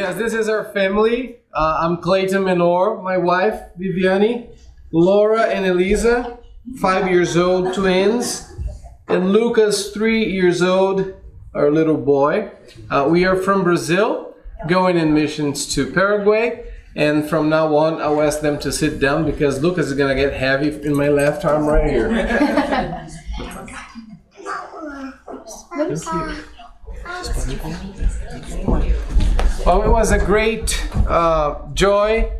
Yes, this is our family. I'm Clayton Menor, my wife, Viviani, Laura and Elisa, 5 years old, twins, and Lucas, 3 years old, our little boy. We are from Brazil, going in missions to Paraguay, and from now on, I'll ask them to sit down because Lucas is going to get heavy in my left arm right here. Thank you. Well, it was a great joy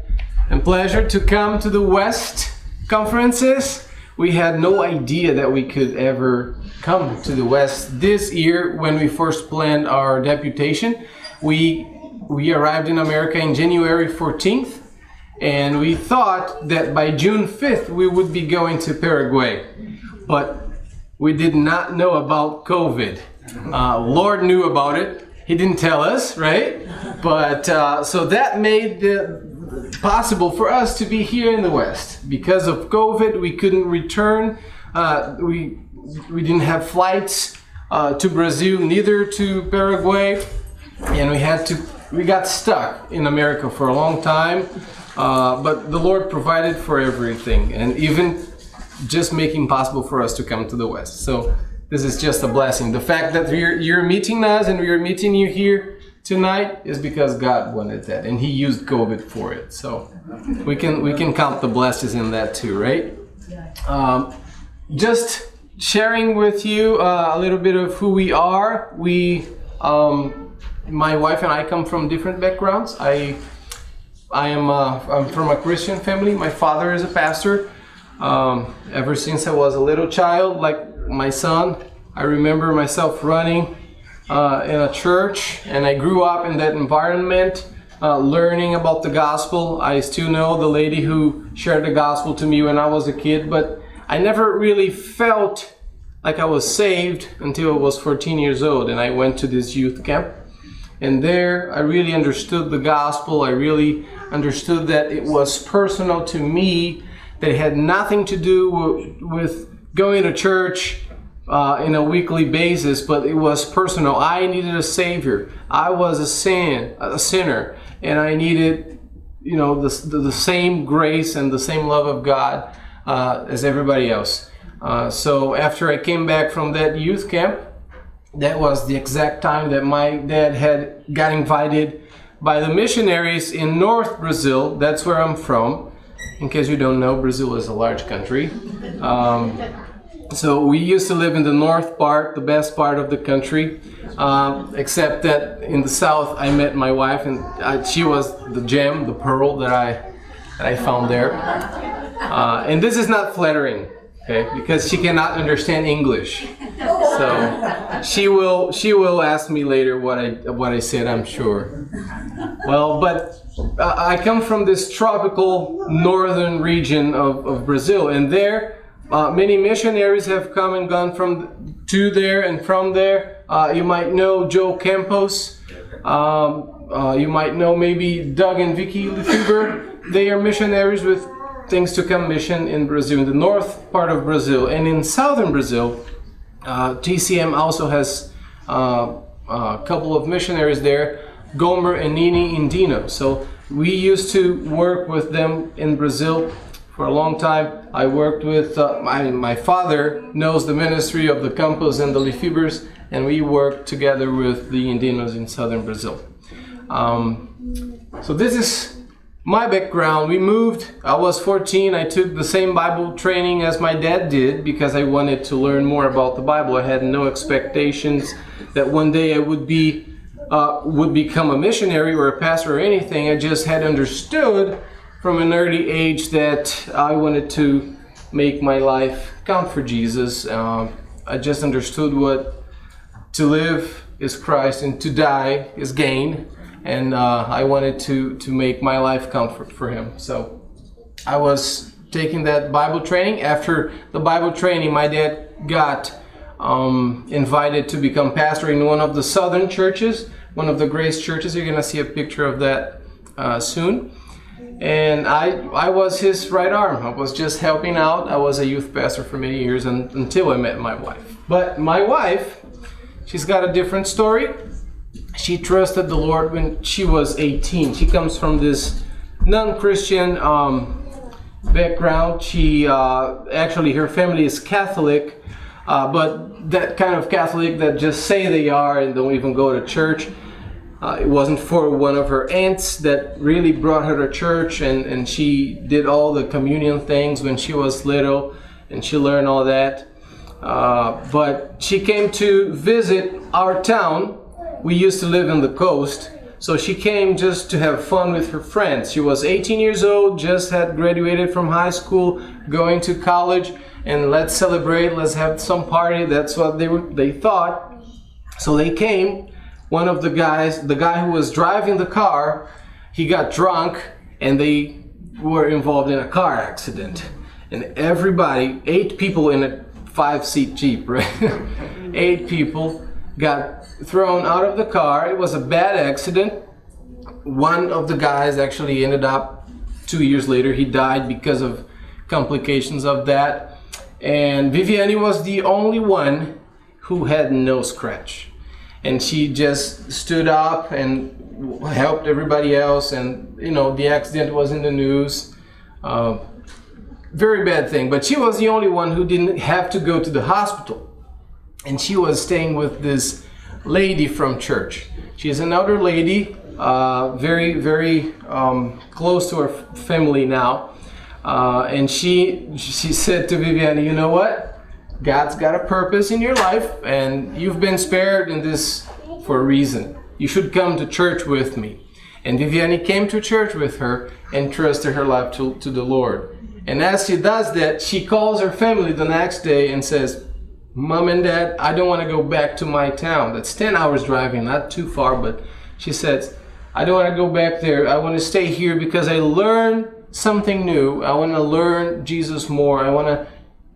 and pleasure to come to the West conferences. We had no idea that we could ever come to the West. This year, when we first planned our deputation, we arrived in America in January 14th, and we thought that by June 5th we would be going to Paraguay. But we did not know about COVID. Lord knew about it. He didn't tell us, right? But so that made it possible for us to be here in the West. Because of COVID, we couldn't return. We didn't have flights to Brazil, neither to Paraguay, and we got stuck in America for a long time. But the Lord provided for everything, and even just making possible for us to come to the West. So this is just a blessing. The fact that you're meeting us and we're meeting you here tonight is because God wanted that, and He used COVID for it. So we can count the blessings in that too, right? Just sharing with you a little bit of who we are. My wife and I come from different backgrounds. I'm from a Christian family. My father is a pastor. Ever since I was a little child, like my son, I remember myself running in a church, and I grew up in that environment, learning about the gospel. I still know the lady who shared the gospel to me when I was a kid, but I never really felt like I was saved until I was 14 years old, and I went to this youth camp. And there I really understood the gospel. I really understood that it was personal to me, that it had nothing to do with going to church in a weekly basis, but it was personal. I needed a Savior. I was a sinner, and I needed, the same grace and the same love of God as everybody else. So after I came back from that youth camp, that was the exact time that my dad got invited by the missionaries in North Brazil. That's where I'm from. In case you don't know, Brazil is a large country. So we used to live in the north part, the best part of the country, except that in the south I met my wife, and she was the gem, the pearl that I found there. And this is not flattering, okay, because she cannot understand English. So she will ask me later what I said, I'm sure. Well, but I come from this tropical northern region of Brazil, and there many missionaries have come and gone to there and from there. You might know Joe Campos. You might know maybe Doug and Vicky Lefebvre. They are missionaries with Things to Come mission in Brazil, in the north part of Brazil. And in southern Brazil, TCM also has a couple of missionaries there, Gomer and Nini Indino. So we used to work with them in Brazil for a long time. I worked with, my father knows the ministry of the Campos and the Lefebvres, and we worked together with the Indinos in southern Brazil. So this is my background. We moved, I was 14, I took the same Bible training as my dad did because I wanted to learn more about the Bible. I had no expectations that one day I would become a missionary or a pastor or anything. I just had understood from an early age that I wanted to make my life count for Jesus. I just understood what to live is Christ and to die is gain. And I wanted to make my life count for Him. So I was taking that Bible training. After the Bible training, my dad got invited to become pastor in one of the southern churches, one of the Grace churches. You're going to see a picture of that soon. And I was his right arm. I was just helping out. I was a youth pastor for many years until I met my wife. But my wife, she's got a different story. she trusted the Lord when she was 18. She comes from this non-Christian background. She actually, her family is Catholic, but that kind of Catholic that just say they are and don't even go to church. It wasn't for one of her aunts that really brought her to church, and she did all the communion things when she was little, and she learned all that. But she came to visit our town. We used to live on the coast, so she came just to have fun with her friends. She was 18 years old, just had graduated from high school, going to college, and let's celebrate, let's have some party. That's what they thought. So they came. One of the guys, the guy who was driving the car, he got drunk, and they were involved in a car accident. And everybody, 8 people in a 5-seat Jeep, right? 8 people got thrown out of the car. It was a bad accident. One of the guys actually ended up, 2 years later, he died because of complications of that. And Viviane was the only one who had no scratch. And she just stood up and helped everybody else. And, you know, the accident was in the news. Very bad thing. But she was the only one who didn't have to go to the hospital. And she was staying with this lady from church. She's an older lady, very, very close to her family now. And she said to Viviane, you know what? God's got a purpose in your life, and you've been spared in this for a reason. You should come to church with me. And Viviane came to church with her and trusted her life to the Lord. And as she does that, she calls her family the next day and says, Mom and Dad, I don't want to go back to my town. That's 10 hours driving, not too far, but she says, I don't want to go back there. I want to stay here because I learned something new. I want to learn Jesus more. I want to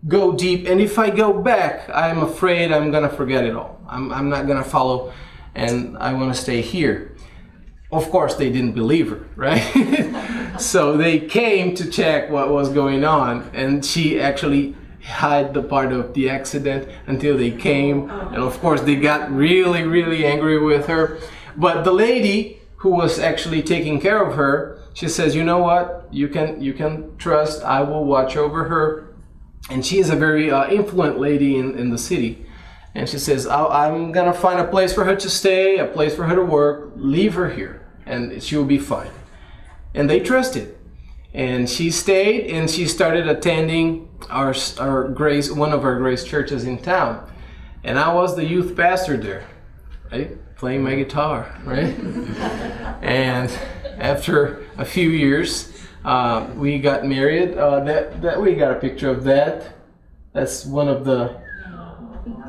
go deep, and if I go back, I'm afraid I'm gonna forget it all. I'm not gonna follow, and I want to stay here. Of course, they didn't believe her, right? So they came to check what was going on, and she actually hid the part of the accident until they came, and of course they got really, really angry with her. But the lady who was actually taking care of her, she says, you know what? You can trust. I will watch over her. And she is a very influent lady in the city. And she says, I'm going to find a place for her to stay, a place for her to work, leave her here, and she will be fine. And they trusted. And she stayed, and she started attending our Grace, one of our Grace churches in town. And I was the youth pastor there, right? Playing my guitar, right? And after a few years, we got married. That we got a picture of that. That's one of the,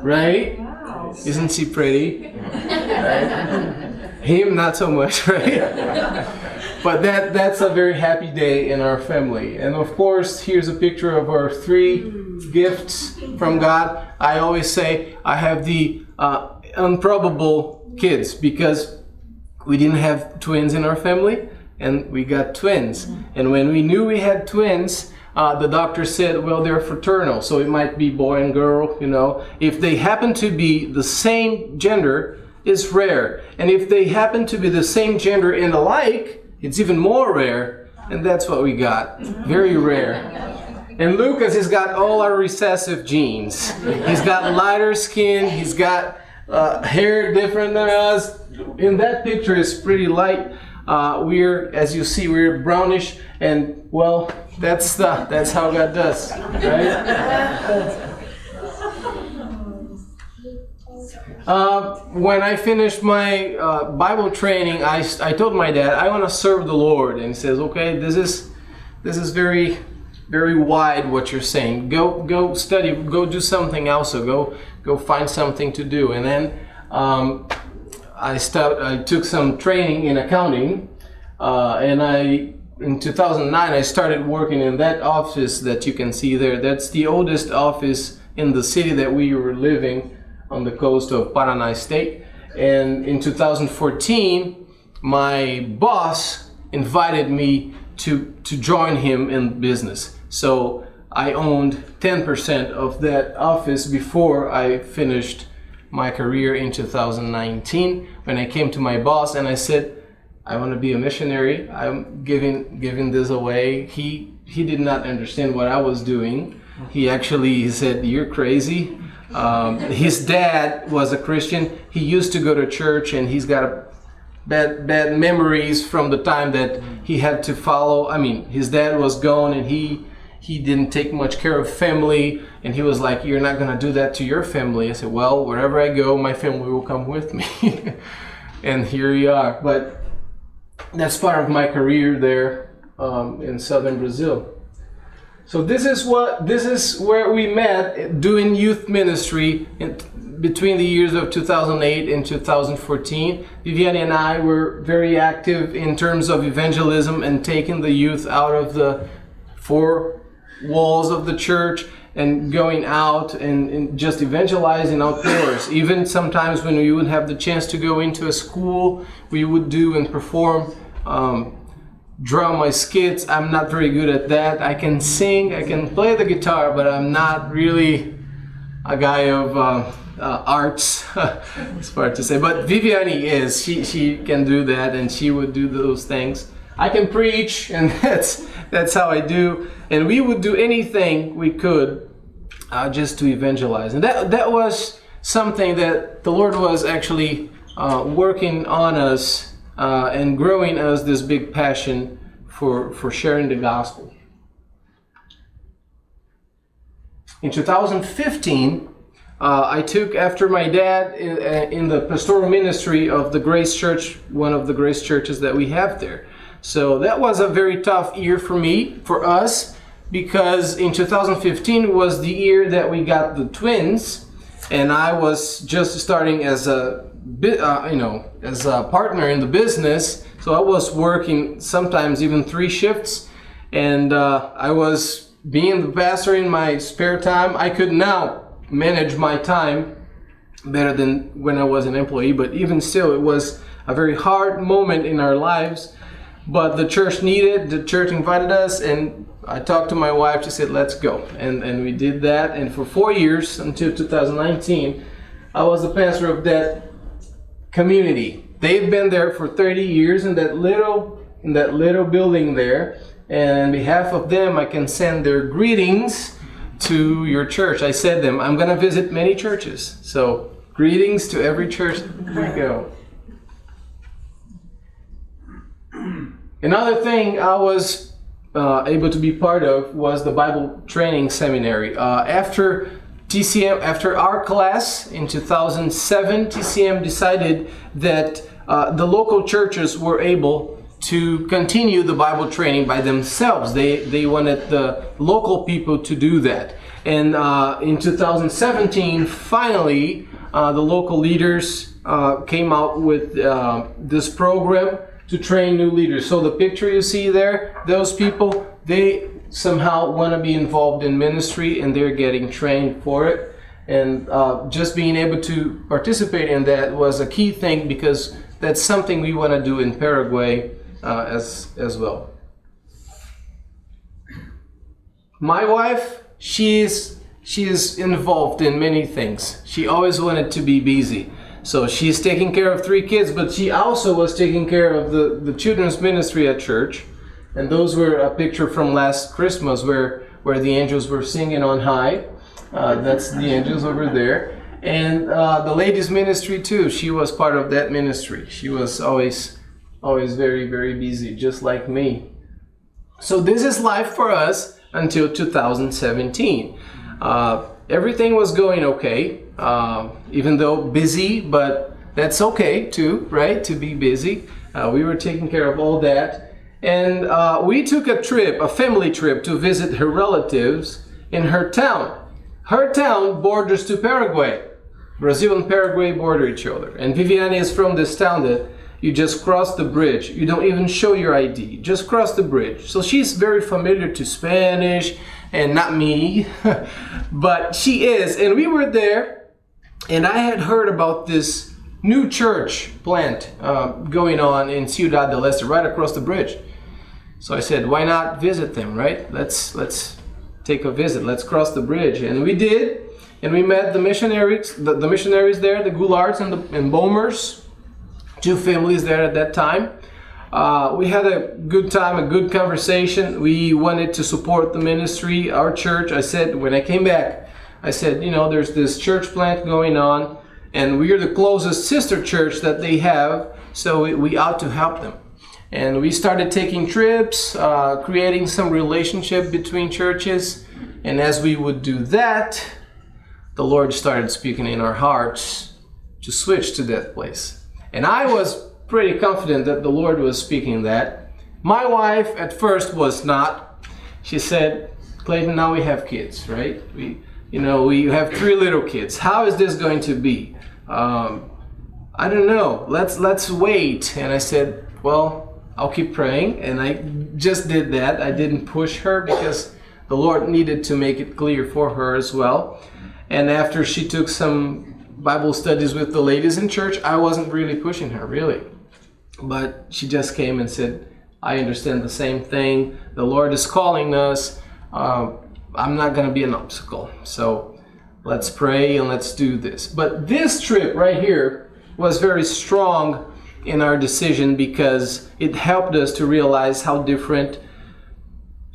right? Wow. Isn't she pretty? Right? Him, not so much, right? But that's a very happy day in our family. And of course, here's a picture of our 3 gifts from God. I always say I have the improbable kids because we didn't have twins in our family. And we got twins. And when we knew we had twins, the doctor said, well, they're fraternal, so it might be boy and girl, you know. If they happen to be the same gender, it's rare. And if they happen to be the same gender and alike, it's even more rare. And that's what we got. Very rare. And Lucas has got all our recessive genes. He's got lighter skin. He's got hair different than us. In that picture, it's pretty light. We're, as you see, we're brownish, and well, that's how God does, right? When I finished my Bible training, I told my dad I want to serve the Lord, and he says, "Okay, this is very, very wide what you're saying. Go study, go do something else. Go find something to do." And then I took some training in accounting, and in 2009 I started working in that office that you can see there. That's the oldest office in the city that we were living on the coast of Paraná State. And in 2014, my boss invited me to join him in business. So I owned 10% of that office before I finished my career in 2019 when I came to my boss and I said, I want to be a missionary. I'm giving this away. He did not understand what I was doing. He said, you're crazy. His dad was a Christian. He used to go to church, and he's got bad memories from the time that he had to follow. I mean, his dad was gone, and he didn't take much care of family, and he was like, you're not going to do that to your family. I said, well, wherever I go, my family will come with me. And here we are. But that's part of my career there in southern Brazil. So this is where we met doing youth ministry between the years of 2008 and 2014. Viviane and I were very active in terms of evangelism and taking the youth out of the four walls of the church and going out and just evangelizing outdoors. Even sometimes when we would have the chance to go into a school, we would do and perform drama skits. I'm not very good at that. I can sing, I can play the guitar, but I'm not really a guy of arts. It's hard to say, but Viviane is. She can do that, and she would do those things. I can preach, and that's how I do. And we would do anything we could just to evangelize. And that was something that the Lord was actually working on us and growing us this big passion for sharing the gospel. In 2015, I took after my dad in the pastoral ministry of the Grace Church, one of the Grace churches that we have there. So that was a very tough year for us, because in 2015 was the year that we got the twins, and I was just starting as a partner in the business. So I was working sometimes even 3 shifts, and I was being the pastor in my spare time. I could now manage my time better than when I was an employee, but even still, it was a very hard moment in our lives. But the church invited us, and I talked to my wife. She said, let's go. And we did that. And for 4 years, until 2019, I was the pastor of that community. They've been there for 30 years in that little building there. And on behalf of them, I can send their greetings to your church. I said them, I'm going to visit many churches. So greetings to every church we go. Another thing I was able to be part of was the Bible training seminary. After our class in 2007, TCM decided that the local churches were able to continue the Bible training by themselves. They wanted the local people to do that. And in 2017, finally, the local leaders came out with this program to train new leaders. So the picture you see there, those people, they somehow want to be involved in ministry, and they're getting trained for it. And just being able to participate in that was a key thing, because that's something we want to do in Paraguay as well. My wife, she is involved in many things. She always wanted to be busy. So she's taking care of 3 kids, but she also was taking care of the children's ministry at church. And those were a picture from last Christmas where the angels were singing on high. That's the angels over there. And the ladies' ministry too. She was part of that ministry. She was always very, very busy, just like me. So this is life for us until 2017. Everything was going okay. Even though busy, but that's okay too, right? To be busy. We were taking care of all that. And we took a family trip to visit her relatives in her town. Her town borders to Paraguay. Brazil and Paraguay border each other. And Viviane is from this town that you just cross the bridge. You don't even show your ID. Just cross the bridge. So she's very familiar to Spanish, and not me, but she is. And we were there, and I had heard about this new church plant going on in Ciudad del Este, right across the bridge. So I said, why not visit them, right? Let's take a visit. Let's cross the bridge. And we did. And we met the missionaries, the missionaries there, the Goulards and Bomers, 2 families there at that time. We had a good time, a good conversation. We wanted to support the ministry, our church. I said, when I came back, I said, you know, there's this church plant going on, and we are the closest sister church that they have, so we ought to help them. And we started taking trips, creating some relationship between churches. And as we would do that, the Lord started speaking in our hearts to switch to that place. And I was pretty confident that the Lord was speaking that. My wife at first was not. She said, Clayton, now we have kids, right? We have 3 little kids. How is this going to be? I don't know. Let's wait. And I said, well, I'll keep praying. And I just did that. I didn't push her because the Lord needed to make it clear for her as well. And after she took some Bible studies with the ladies in church, I wasn't really pushing her, really. But she just came and said, I understand the same thing. The Lord is calling us. I'm not going to be an obstacle. So let's pray and let's do this. But this trip right here was very strong in our decision because it helped us to realize how different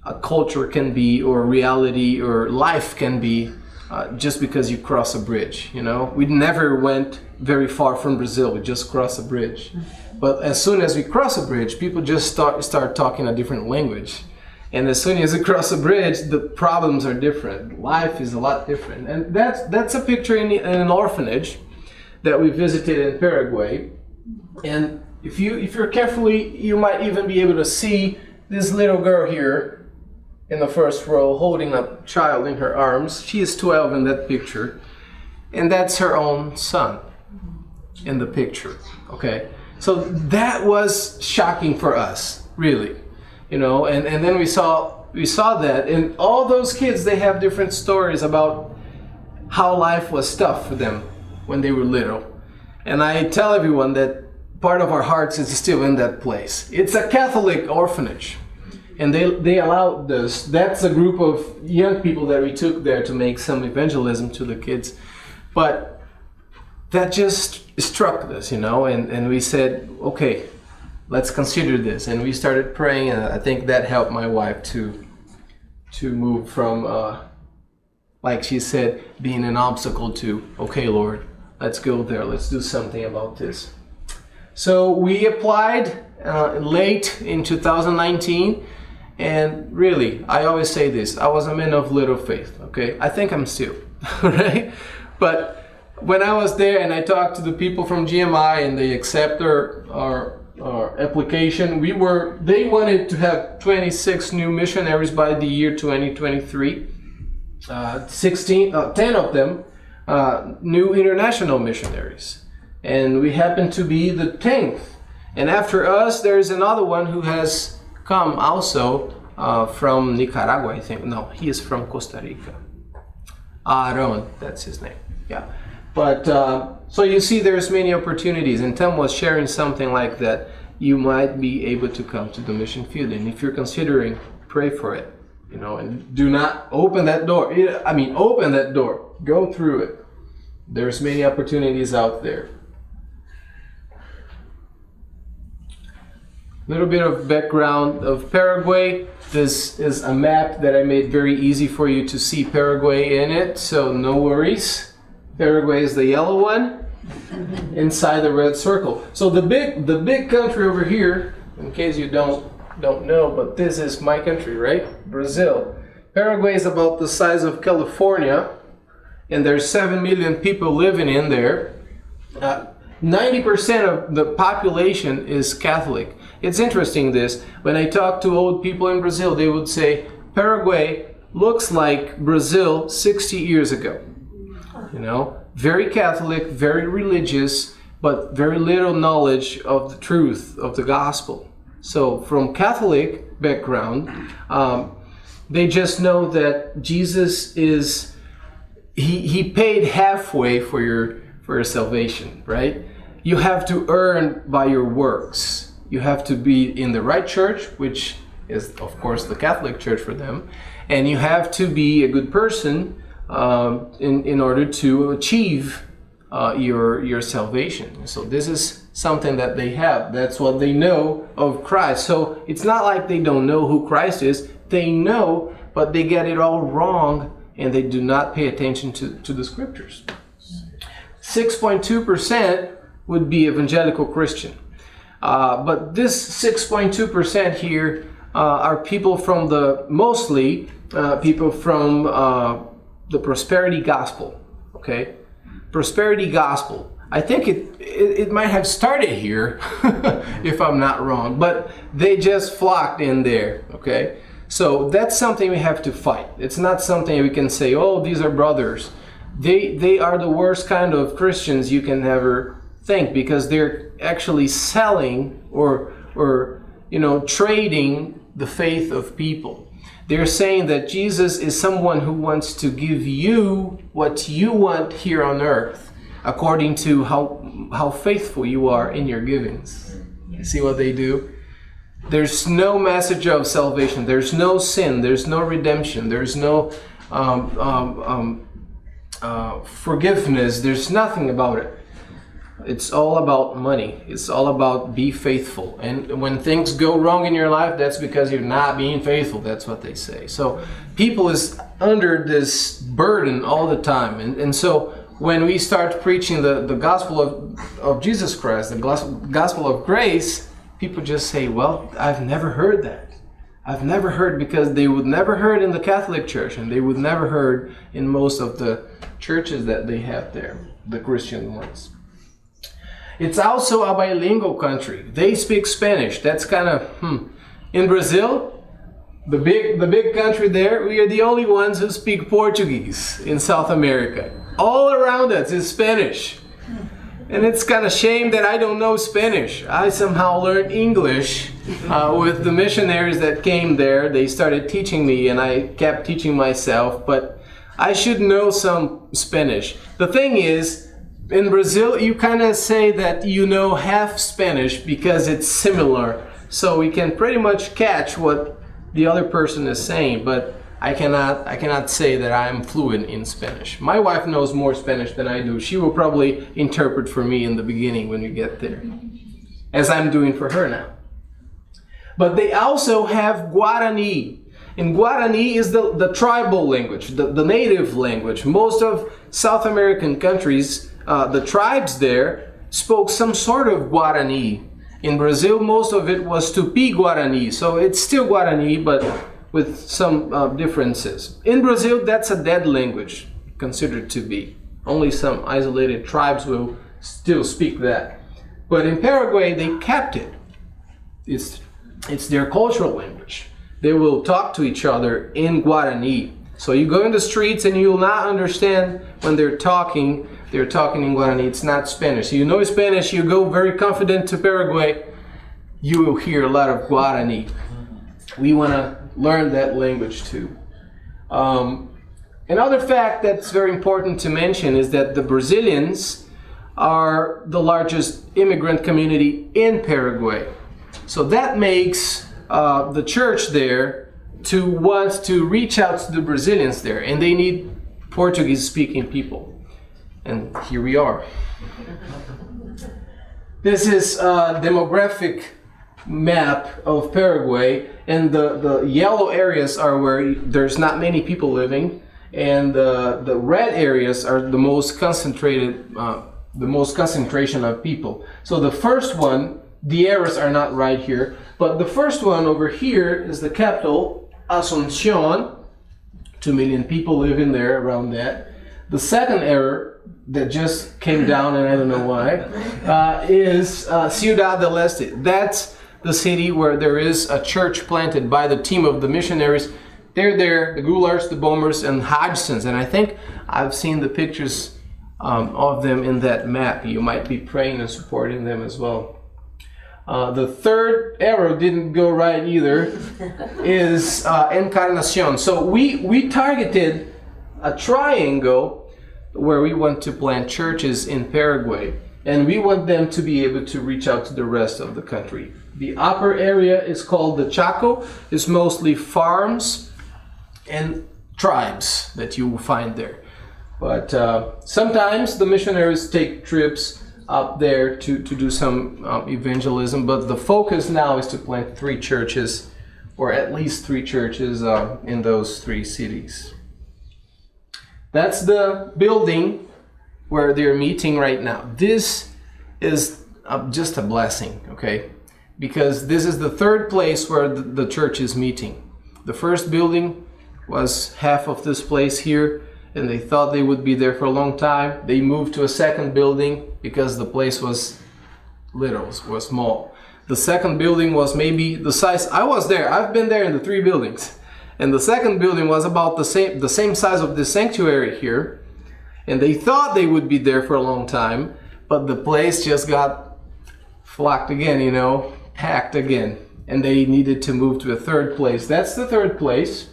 a culture can be, or reality or life can be, just because you cross a bridge. You know, we never went very far from Brazil. We just crossed a bridge. But as soon as we cross a bridge, people just start talking a different language. And as soon as you cross a bridge, the problems are different. Life is a lot different. And that's a picture in an orphanage that we visited in Paraguay. And if you're carefully, you might even be able to see this little girl here in the first row holding a child in her arms. She is 12 in that picture. And that's her own son in the picture. Okay? So that was shocking for us, really. You know, and then we saw that, and all those kids, they have different stories about how life was tough for them when they were little. And I tell everyone that part of our hearts is still in that place. It's a Catholic orphanage, and they allowed this. That's a group of young people that we took there to make some evangelism to the kids. But that just struck us, you know, and we said, okay, let's consider this. And we started praying, and I think that helped my wife to move from, like she said, being an obstacle to, okay, Lord, let's go there. Let's do something about this. So we applied late in 2019. And really, I always say this, I was a man of little faith, okay? I think I'm still, right? But when I was there and I talked to the people from GMI and they accepted our application, they wanted to have 26 new missionaries by the year 2023. 10 of them new international missionaries. And we happen to be the 10th. And after us, there's another one who has come also from Nicaragua, I think. No, he is from Costa Rica. Aaron, that's his name. Yeah. But so you see, there's many opportunities, and Tom was sharing something like that. You might be able to come to the mission field, and if you're considering, pray for it, you know, and do not open that door. Open that door. Go through it. There's many opportunities out there. Little bit of background of Paraguay. This is a map that I made very easy for you to see Paraguay in it, so no worries. Paraguay is the yellow one inside the red circle. So the big country over here, in case you don't know, but this is my country, right? Brazil. Paraguay is about the size of California, and there's 7 million people living in there. 90% of the population is Catholic. It's interesting this. When I talk to old people in Brazil, they would say Paraguay looks like Brazil 60 years ago. You know, very Catholic, very religious, but very little knowledge of the truth of the gospel. So from Catholic background, they just know that Jesus is, he paid halfway for your salvation, right? You have to earn by your works. You have to be in the right church, which is, of course, the Catholic Church for them. And you have to be a good person, in order to achieve your salvation. So this is something that they have. That's what they know of Christ. So it's not like they don't know who Christ is. They know, but they get it all wrong, and they do not pay attention to the scriptures. 6.2% would be evangelical Christian. But this 6.2% here are people from mostly people from the prosperity gospel. Okay? Prosperity gospel. I think it might have started here, if I'm not wrong, but they just flocked in there. Okay? So that's something we have to fight. It's not something we can say, oh, these are brothers. They are the worst kind of Christians you can ever think, because they're actually selling or trading the faith of people. They're saying that Jesus is someone who wants to give you what you want here on earth, according to how faithful you are in your givings. You see what they do? There's no message of salvation. There's no sin. There's no redemption. There's no forgiveness. There's nothing about it. It's all about money. It's all about be faithful. And when things go wrong in your life, that's because you're not being faithful. That's what they say. So people is under this burden all the time. And so when we start preaching the gospel of Jesus Christ, the gospel of grace, people just say, well, I've never heard that. I've never heard, because they would never heard in the Catholic Church, and they would never heard in most of the churches that they have there, the Christian ones. It's also a bilingual country. They speak Spanish. That's kind of, In Brazil, the big country there, we are the only ones who speak Portuguese in South America. All around us is Spanish. And it's kind of shame that I don't know Spanish. I somehow learned English with the missionaries that came there. They started teaching me, and I kept teaching myself, but I should know some Spanish. The thing is, in Brazil, you kind of say that you know half Spanish because it's similar. So we can pretty much catch what the other person is saying, but I cannot say that I'm fluent in Spanish. My wife knows more Spanish than I do. She will probably interpret for me in the beginning when we get there, as I'm doing for her now. But they also have Guarani. And Guarani is the tribal language, the native language. Most of South American countries, the tribes there spoke some sort of Guarani. In Brazil, most of it was Tupi-Guarani. So it's still Guarani, but with some differences. In Brazil, that's a dead language, considered to be. Only some isolated tribes will still speak that. But in Paraguay, they kept it. It's their cultural language. They will talk to each other in Guarani. So you go in the streets and you will not understand when they're talking in Guarani. It's not Spanish. So you know Spanish, you go very confident to Paraguay, you will hear a lot of Guarani. We want to learn that language too. Another fact that's very important to mention is that the Brazilians are the largest immigrant community in Paraguay. So that makes the church there to want to reach out to the Brazilians there, and they need Portuguese-speaking people. And here we are. This is a demographic map of Paraguay, and the yellow areas are where there's not many people living, and the red areas are the most concentrated, the most concentration of people. So the first one, the arrows are not right here, but the first one over here is the capital, Asunción. 2 million people live in there, around that. The second arrow that just came down, and I don't know why, is Ciudad del Este. That's the city where there is a church planted by the team of the missionaries. They're there, the Goularts, the Bombers, and Hodgsons. And I think I've seen the pictures of them in that map. You might be praying and supporting them as well. The third arrow didn't go right either, is Encarnacion. So we targeted a triangle where we want to plant churches in Paraguay, and we want them to be able to reach out to the rest of the country. The upper area is called the Chaco. It's mostly farms, and tribes that you will find there. But sometimes the missionaries take trips up there to do some evangelism, but the focus now is to plant 3 churches, or at least 3 churches in those 3 cities. That's the building where they're meeting right now. This is just a blessing, okay? Because this is the 3rd place where the church is meeting. The first building was half of this place here, and they thought they would be there for a long time. They moved to a 2nd building because the place was little, was small. The 2nd building was maybe the size, I was there, I've been there in the 3 buildings. And the 2nd building was about the same size of this sanctuary here. And they thought they would be there for a long time, but the place just got flocked again, you know, packed again. And they needed to move to a 3rd place. That's the 3rd place.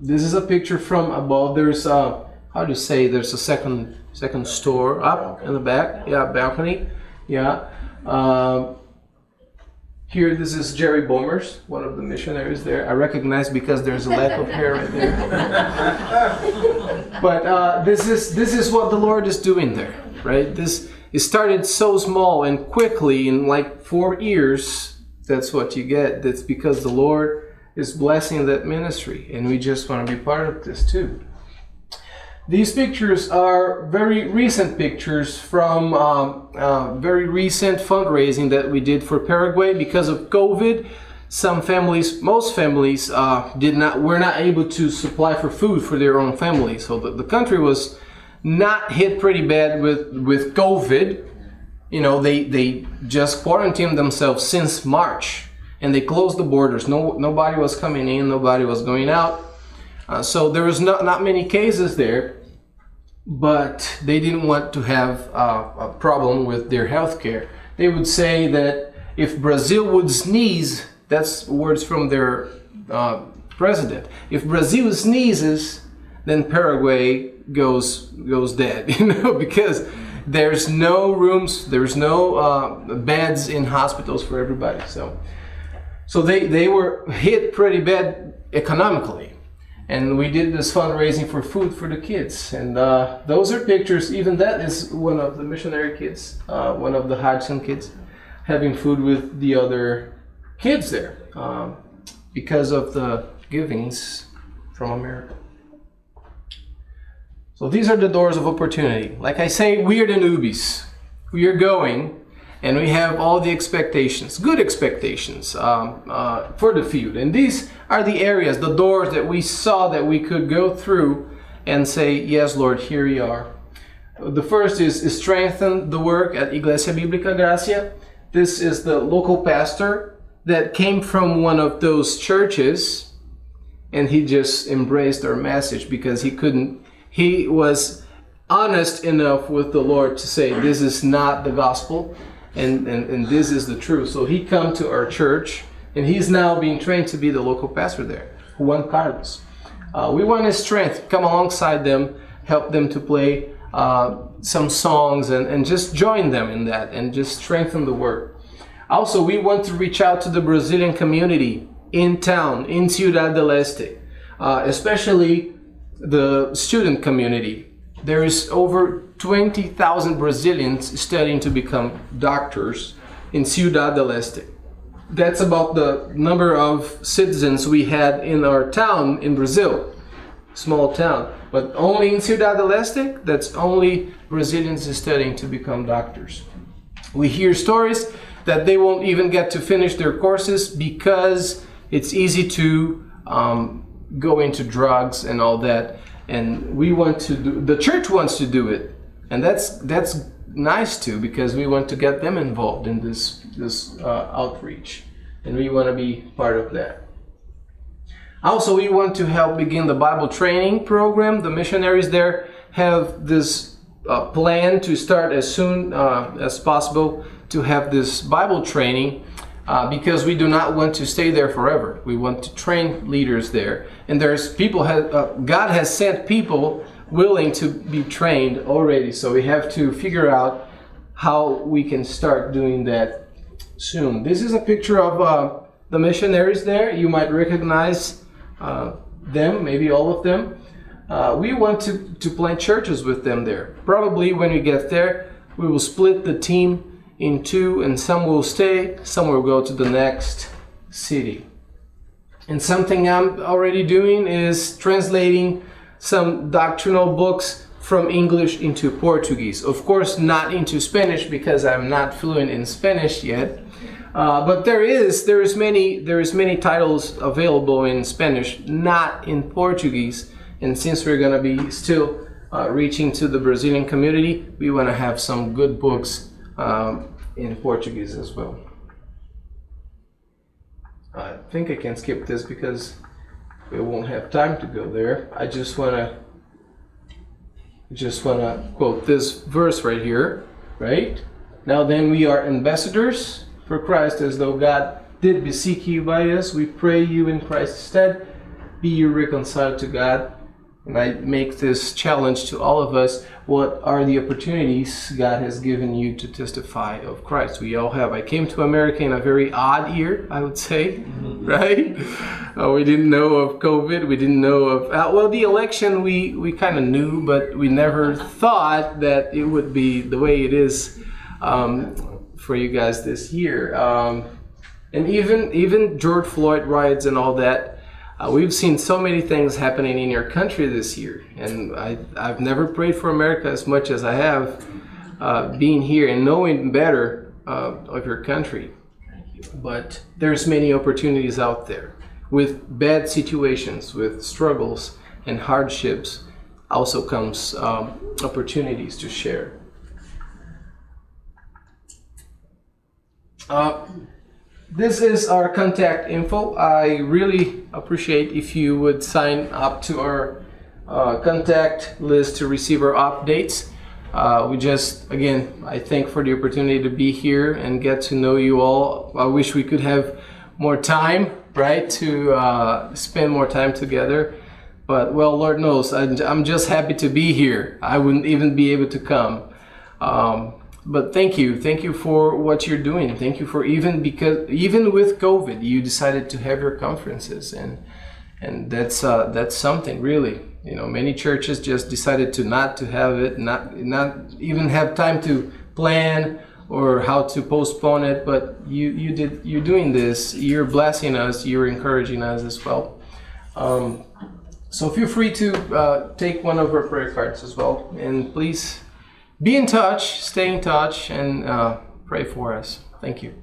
This is a picture from above. There's how do you say, there's a second store up in the back. Yeah, balcony. Yeah. Here, this is Jerry Bomers, one of the missionaries there. I recognize because there's a lack of hair right there. But this is what the Lord is doing there, right? It started so small, and quickly in like 4 years, that's what you get. That's because the Lord is blessing that ministry, and we just want to be part of this too. These pictures are very recent pictures from very recent fundraising that we did for Paraguay because of COVID. Some families, most families, were not able to supply for food for their own families. So the country was not hit pretty bad with COVID. You know, they just quarantined themselves since March, and they closed the borders. Nobody was coming in, nobody was going out. So there was not many cases there, but they didn't want to have a problem with their health care. They would say that if Brazil would sneeze, that's words from their president. If Brazil sneezes, then Paraguay goes dead, you know, because there's no rooms, there's no beds in hospitals for everybody. So they were hit pretty bad economically. And we did this fundraising for food for the kids. And those are pictures, even that is one of the missionary kids, one of the Hodgson kids, having food with the other kids there because of the givings from America. So these are the doors of opportunity. Like I say, we are the newbies. We are going, and we have all the expectations, good expectations for the field. And these are the areas, the doors that we saw that we could go through and say, yes, Lord, here we are. The first is strengthen the work at Iglesia Bíblica Gracia. This is the local pastor that came from one of those churches, and he just embraced our message because he was honest enough with the Lord to say, this is not the gospel. And this is the truth. So he come to our church, and he's now being trained to be the local pastor there, Juan Carlos. We want his strength, come alongside them, help them to play some songs, and just join them in that, and just strengthen the work. Also, we want to reach out to the Brazilian community in town, in Ciudad del Este, especially the student community. There is over 20,000 Brazilians studying to become doctors in Ciudad del Este. That's about the number of citizens we had in our town in Brazil, small town. But only in Ciudad del Este, that's only Brazilians studying to become doctors. We hear stories that they won't even get to finish their courses because it's easy to go into drugs and all that. And we want to the church wants to do it, and that's nice too, because we want to get them involved in this outreach, and we want to be part of that. Also, we want to help begin the Bible training program. The missionaries there have this plan to start as soon as possible to have this Bible training. Because we do not want to stay there forever. We want to train leaders there. And there's people, God has sent people willing to be trained already. So we have to figure out how we can start doing that soon. This is a picture of the missionaries there. You might recognize them, maybe all of them. We want to plant churches with them there. Probably when we get there, we will split the team in two, and some will stay, some will go to the next city. And something I'm already doing is translating some doctrinal books from English into Portuguese. Of course, not into Spanish because I'm not fluent in Spanish yet. But there is many titles available in Spanish, not in Portuguese. And since we're gonna be still reaching to the Brazilian community, we want to have some good books in Portuguese as well. I think I can skip this because we won't have time to go there. I just wanna quote this verse right here, right? Now then, we are ambassadors for Christ, as though God did beseech you by us. We pray you in Christ's stead, be you reconciled to God. And I make this challenge to all of us. What are the opportunities God has given you to testify of Christ? We all have. I came to America in a very odd year, I would say, right? We didn't know of COVID. We didn't know of, well, the election we kind of knew, but we never thought that it would be the way it is for you guys this year. And even George Floyd riots and all that. We've seen so many things happening in your country this year, and I've never prayed for America as much as I have being here and knowing better of your country. But there's many opportunities out there with bad situations, with struggles and hardships. Also comes opportunities to share. This is our contact info. I really appreciate if you would sign up to our contact list to receive our updates. I thank for the opportunity to be here and get to know you all. I wish we could have more time, right, to spend more time together. But, well, Lord knows, I'm just happy to be here. I wouldn't even be able to come. But thank you for what you're doing. Thank you for even with COVID, you decided to have your conferences, and that's something really. You know, many churches just decided not to have it, not even have time to plan or how to postpone it. But you're doing this. You're blessing us. You're encouraging us as well. So feel free to take one of our prayer cards as well, and please. Be in touch, stay in touch, and pray for us. Thank you.